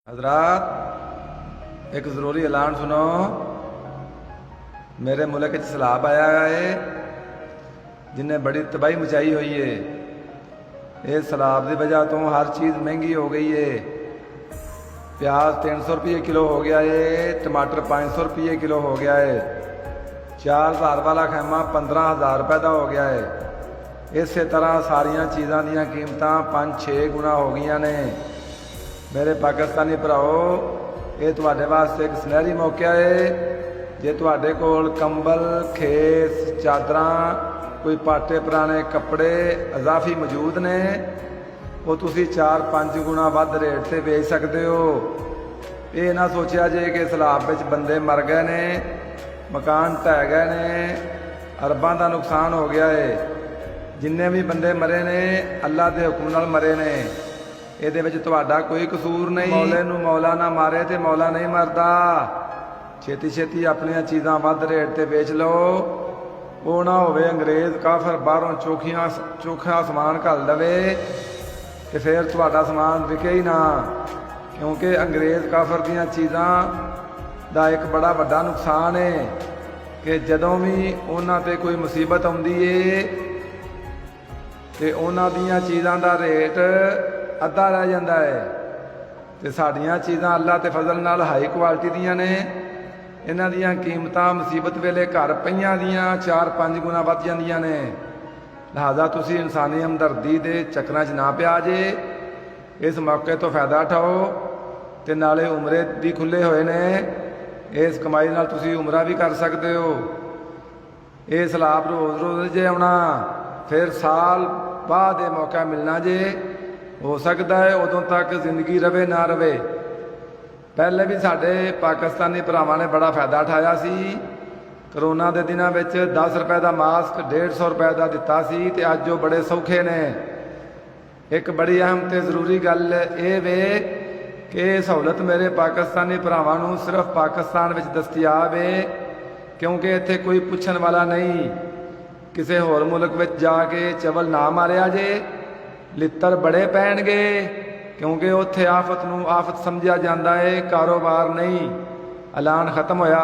हजरात एक ज़रूरी ऐलान सुनो। मेरे मुल्क च सैलाब आया है जिन्हें बड़ी तबाही मचाई हुई है। इस सैलाब की वजह तो हर चीज़ महंगी हो गई है। प्याज 300 रुपये किलो हो गया है, टमाटर 500 रुपये किलो हो गया है, 4000 वाला खैमा 15,000 रुपये का हो गया है। इस तरह सारिया चीज़ों दी कीमत 5-6 गुना हो गई ने। मेरे पाकिस्तानी भराओ, ये तुहाडे वास्ते एक सुनहरी मौका है। जे तुहाडे कोल कंबल, खेस, चादरां, कोई पाटे पुराने कपड़े अजाफी मौजूद ने, वो तुसी 4-5 गुना वध रेट से बेच सकते हो। ये ना सोचा जे कि सैलाब विच बंदे मर गए ने, मकान ढह गए ने, अरबां का नुकसान हो गया है। जिन्ने भी बंदे मरे ने अल्लाह के हुक्म नाल मरे ने। ਇਹਦੇ ਵਿੱਚ ਤੁਹਾਡਾ ਕੋਈ ਕਸੂਰ ਨਹੀਂ। ਮੌਲੇ ਨੂੰ ਮੌਲਾ ਨਾ ਮਾਰੇ ਤੇ ਮੌਲਾ ਨਹੀਂ ਮਰਦਾ। ਛੇਤੀ ਛੇਤੀ ਆਪਣੀਆਂ ਚੀਜ਼ਾਂ ਵੱਧ ਰੇਟ ਤੇ ਵੇਚ ਲਓ। ਉਹ ਨਾ ਹੋਵੇ ਅੰਗਰੇਜ਼ ਕਾਫਰ ਬਾਹਰੋਂ ਚੋਖਾ ਸਮਾਨ ਘੱਲ ਦੇਵੇ ਤੇ ਫਿਰ ਤੁਹਾਡਾ ਸਮਾਨ ਵਿਕੇ ਹੀ ਨਾ। ਕਿਉਂਕਿ ਅੰਗਰੇਜ਼ ਕਾਫਰ ਦੀਆਂ ਚੀਜ਼ਾਂ ਦਾ ਇੱਕ ਬੜਾ ਵੱਡਾ ਨੁਕਸਾਨ ਹੈ ਕਿ ਜਦੋਂ ਵੀ ਉਹਨਾਂ ਤੇ ਕੋਈ ਮੁਸੀਬਤ ਆਉਂਦੀ ਏ ਤੇ ਉਹਨਾਂ ਦੀਆਂ ਚੀਜ਼ਾਂ ਦਾ ਰੇਟ अद्धा रह जाता है। तो साड़ियाँ चीज़ां अल्लाह के फजल नाल हाई क्वालिटी दियां ने। इन्हां दियां कीमतां मुसीबत वेले घर पईयां दियां 4-5 गुना वध जांदियां ने। लिहाजा तुसी इंसानी हमदर्दी दे चक्करां 'च ना पिया जे। इस मौके तो फायदा उठाओ ते नाले उमरे भी खुले हुए ने। इस कमाई नाल तुसी उमरा भी कर सकते हो। ये सैलाब रोज़ रोज़ जे आउणा, फिर साल बाद ये मौका मिलना जे। हो सकता है उदों तक जिंदगी रवे ना रवे। पहले भी साडे पाकिस्तानी भरावां ने बड़ा फायदा उठाया सी। करोना के दिनों में 10 रुपए का मास्क 150 रुपए का दिता सी ते अज वो बड़े सौखे ने। एक बड़ी अहम ते जरूरी गल ये वे कि सहूलत मेरे पाकिस्तानी भरावां नूं सिर्फ पाकिस्तान में दस्तियाब है, क्योंकि इत्थे कोई पुछण वाला नहीं। किसी होर मुल्क में जाके चवल ना मारिया जे, लित्तर बड़े पैणगे, क्योंकि उत्थे आफत नूं आफत समझिया जाता है, कारोबार नहीं। ऐलान खत्म होया।